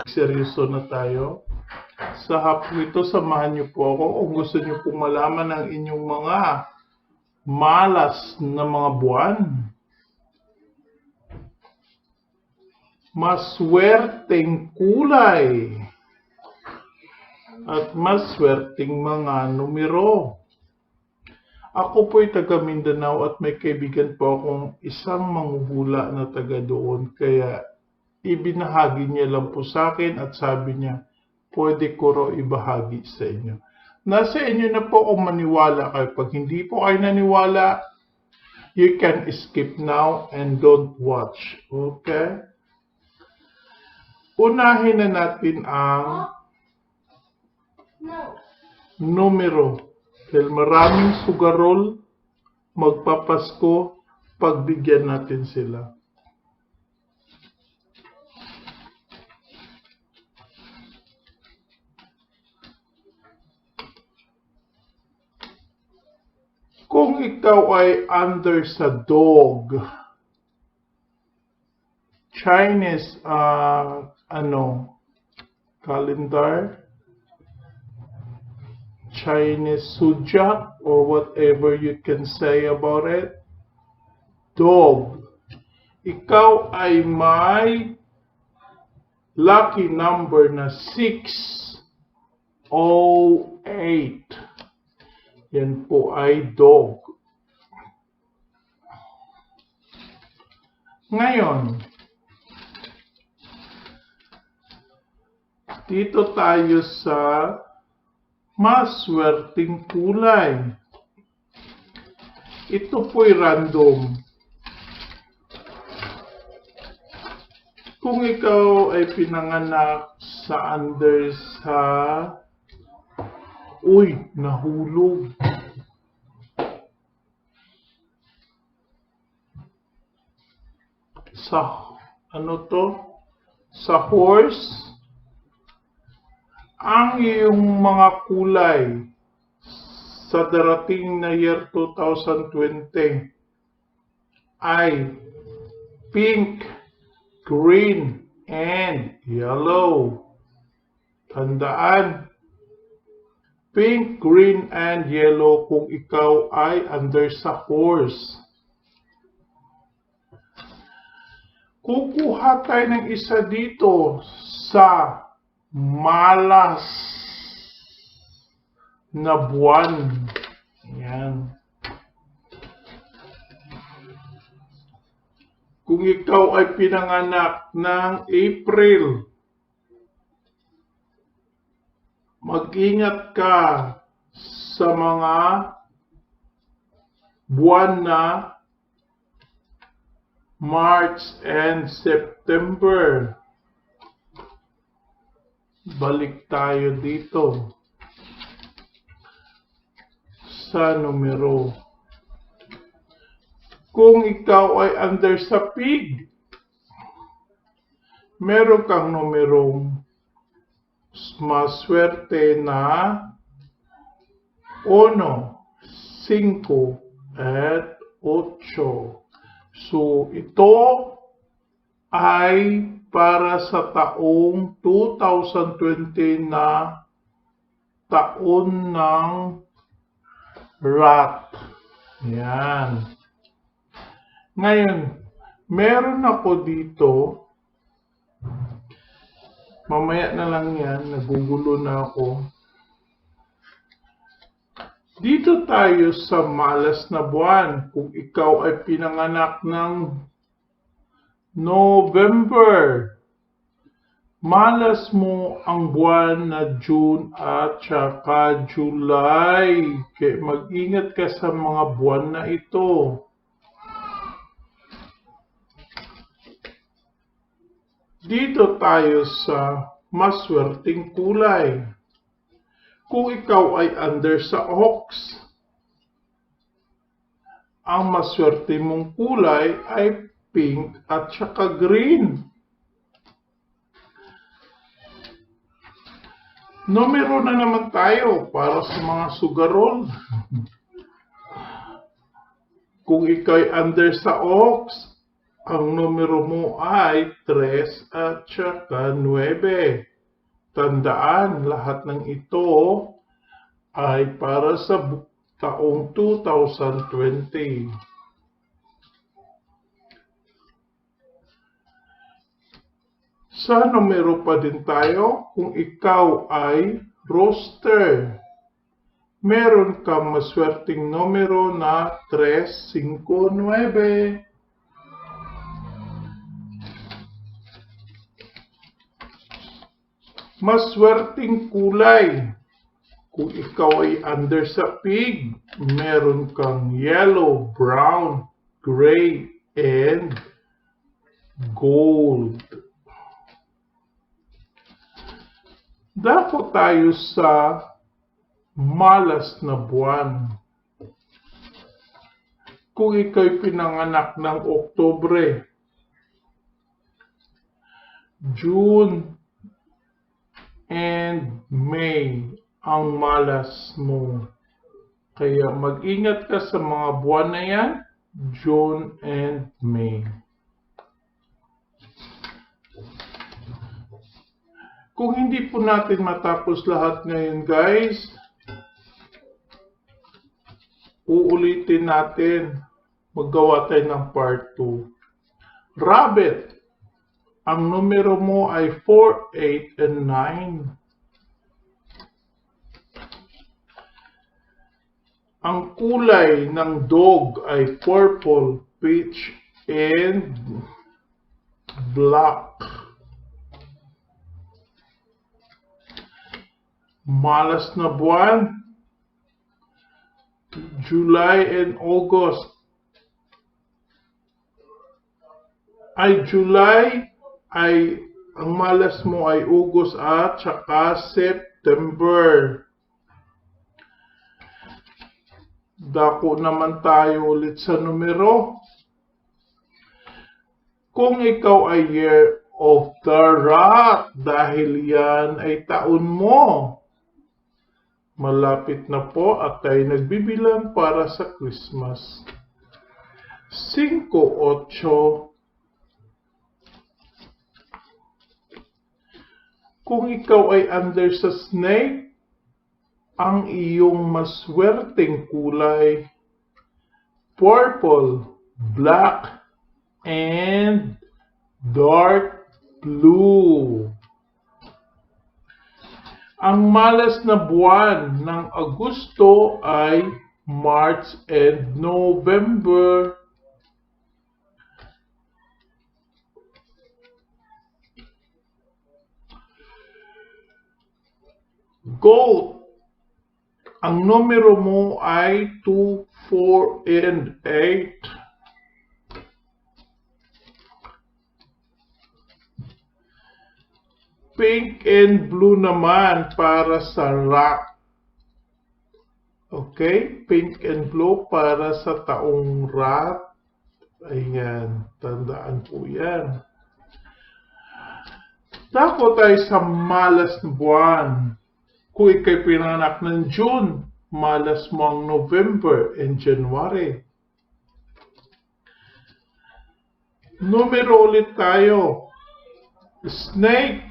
Seryoso na tayo. Sa hapon ito, samahan niyo po ako kung gusto niyo po malaman ang inyong mga malas na mga buwan. Maswerteng kulay at maswerteng mga numero. Ako po'y taga Mindanao at may kaibigan po akong isang manghuhula na taga doon. Kaya ibinahagi niya lang po sa akin at sabi niya, pwede ko raw ibahagi sa inyo. Nasa inyo na po kung maniwala kayo. Pag hindi po kayo naniwala, you can skip now and don't watch. Okay? Unahin na natin ang numero. Dahil maraming sugarol, magpapasko, pagbigyan natin sila. Kung ikaw ay under sa dog, Chinese, calendar, Chinese zodiac, or whatever you can say about it, dog, ikaw ay may lucky number na 608. Yan po ay dog. Ngayon, dito tayo sa maswerteng kulay. Ito po'y random. Kung ikaw ay pinanganak sa under sa... Uy, nahulog. Sa, Sa horse, ang iyong mga kulay sa darating na year 2020 ay pink, green, and yellow. Tandaan, pink, green, and yellow kung ikaw ay under sa horse. Kukuha tayo ng isa dito sa malas na buwan. Yan. Kung ikaw ay pinanganak ng April, mag-ingat ka sa mga buwan na March and September. Balik tayo dito sa numero. Kung ikaw ay under sa pig, meron kang numerong maswerte na 1, 5, at 8. So, ito ay para sa taong 2020 na taon ng rat. Yan. Ngayon, meron ako dito, mamaya na lang yan, nagugulo na ako. Dito tayo sa malas na buwan. Kung ikaw ay pinanganak ng November, malas mo ang buwan na June at saka July. Kaya mag-ingat ka sa mga buwan na ito. Dito tayo sa maswerteng kulay. Kung ikaw ay under sa ox, ang maswerte mong kulay ay pink at saka green. Numero na naman tayo para sa mga sugarol. Kung ikaw'y under sa ox, ang numero mo ay 3 at saka 9. Tandaan, lahat ng ito ay para sa taong 2020. Sa numero pa din tayo, kung ikaw ay roaster, meron kang maswerteng numero na 3, 5, 9. Maswerteng kulay, kung ikaw ay under sa pig, meron kang yellow, brown, gray, and gold. Dako tayo sa malas na buwan. Kung ikaw'y pinanganak ng Oktubre, June, and May ang malas mo. Kaya mag-ingat ka sa mga buwan na yan, June and May. Kung hindi po natin matapos lahat ngayon, guys, uulitin natin. Maggawa tayo ng part 2. Rabbit, ang numero mo ay 4, 8, and 9. Ang kulay ng dog ay purple, peach, and black. Malas na buwan, July and August. July ay ang malas mo ay August at saka September. Dako naman tayo ulit sa numero. Kung ikaw ay year of the rat, dahil yan ay taon mo. Malapit na po at tayo nagbibilang para sa Christmas. 5, 8. Kung ikaw ay under sa snake, ang iyong maswerteng kulay, purple, black, and dark blue. Ang malas na buwan ng Agosto ay March and November. Goat, ang numero mo ay 2, 4, and 8. Pink and blue naman para sa rat. Okay? Pink and blue para sa taong rat. Ayan. Tandaan po yan. Dako tayo sa malas na buwan. Kung ikaw'y pinanganak ng June, malas mo ang November and January. Numero ulit tayo. Snake.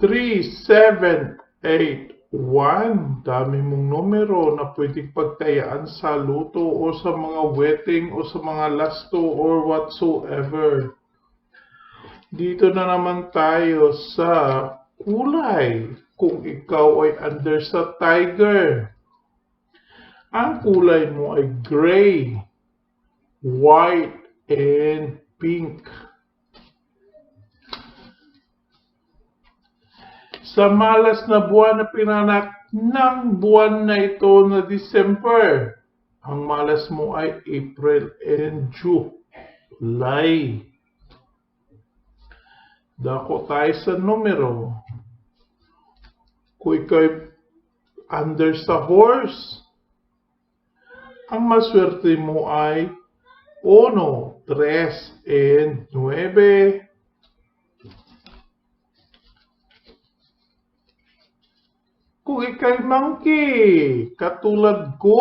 3, 7, 8, 1. Dami mong numero na pwedeng pagtayaan sa luto o sa mga wedding o sa mga lasto or whatsoever. Dito na naman tayo sa kulay. Kung ikaw ay under sa tiger, ang kulay mo ay gray, white, and pink. Sa malas na buwan na pinanak ng buwan na ito na December, ang malas mo ay April and July. Dako tayo sa numero. Kung ikaw'y under sa horse, ang maswerte mo ay 1, 3, and 9. Kung ikaw'y monkey, katulad ko,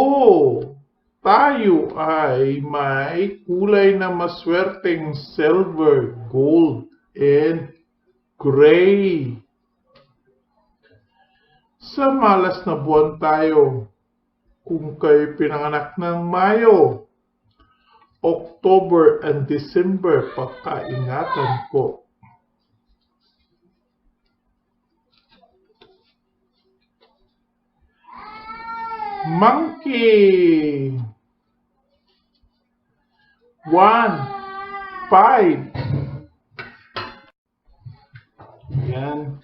tayo ay may kulay na maswerteng silver, gold, and gray. Sa malas na buwan tayo, kung kayo pinanganak ng Mayo, October and December, pagkaingatan po. Monkey 1, 5. Yan.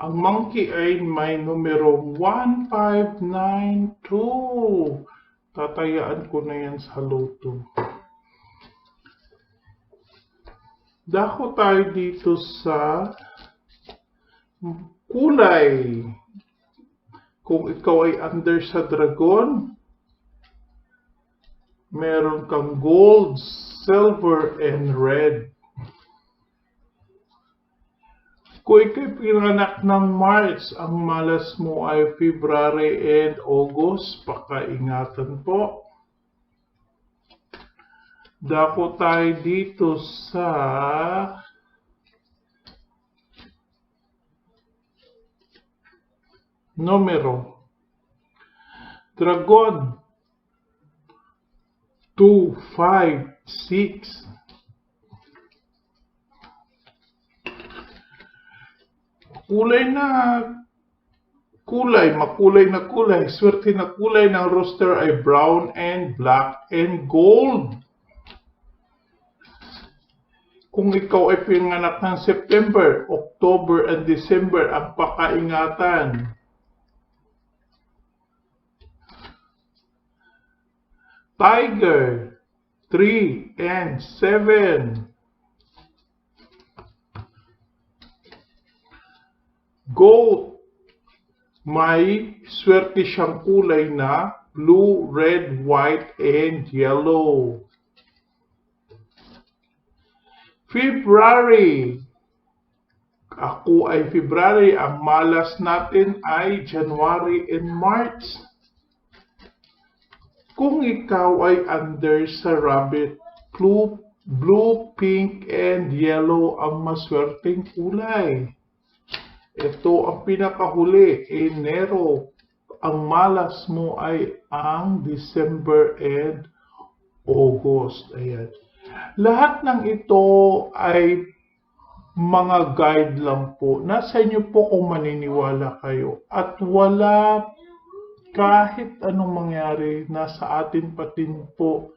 Ang monkey ay may numero 1592. Tatayaan ko na yan sa loto. Dako tayo dito sa kulay. Kung ikaw ay under sa dragon, meron kang gold, silver, and red. Kung ikaw pinanganak ng March, ang malas mo ay February and August, pakaingatan po. Dako tayo dito sa numero. Dragon 2, 5, 6. Makulay na kulay. Swerte na kulay ng rooster ay brown and black and gold. Kung ikaw ay pinanganak ng September, October, and December, ang pakaingatan. Tiger 3 and 7. Goat, may swerte siyang kulay na blue, red, white, and yellow. February, ako ay February, ang malas natin ay January and March. Kung ikaw ay under sa rabbit, blue, pink, and yellow ang maswerteng kulay. Ito ang pinakahuli, Enero. Ang malas mo ay ang December and August. Ayan. Lahat ng ito ay mga guide lang po. Nasa inyo po kung maniniwala kayo. At wala kahit anong mangyari, nasa atin patin po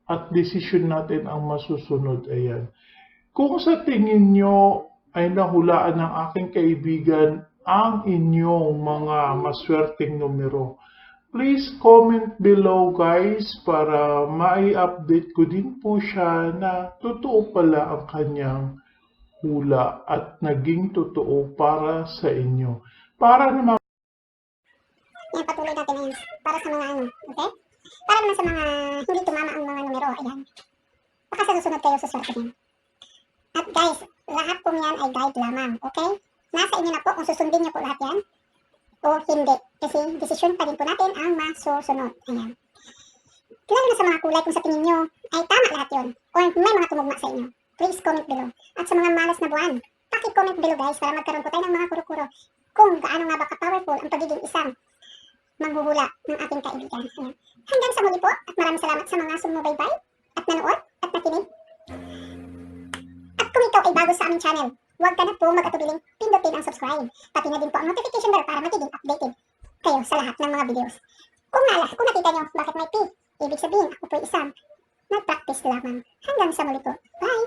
at desisyon natin ang masusunod. Ayan. Kung sa tingin nyo ay nahulaan ng aking kaibigan ang inyong mga maswerteng numero, please comment below guys para mai-update ko din po siya na totoo pala ang kanyang hula at naging totoo para sa inyo. Para naman yan, patuloy natin ngayon para sa mga okay? Para naman sa mga hindi tumama ang mga numero, ayan. Baka sa susunod kayo sa swerte niyan. At guys, lahat po yan ay guide lamang, okay? Nasa inyo na po kung susundin niyo po lahat yan o hindi. Kasi desisyon pa din po natin ang masusunod. Ayan. Lalo na sa mga kulay, kung sa tingin nyo ay tama lahat yun o may mga tumugma sa inyo, please comment below. At sa mga malas na buwan, paki-comment below guys para magkaroon po tayo ng mga kuro-kuro kung gaano nga ba ka-powerful ang pagiging isang manghuhula ng ating kaibigan. Ayan. Hanggang sa muli po at maraming salamat sa mga sumubaybay at nanood at nakinig. At kung ikaw ay bago sa aming channel, huwag ka na po mag-atubiling pindutin ang subscribe. Pati na din po ang notification bell para magiging updated kayo sa lahat ng mga videos. Kung nakita nyo bakit may P, ibig sabihin ako po isang nag-practice lamang. Hanggang sa muli po. Bye!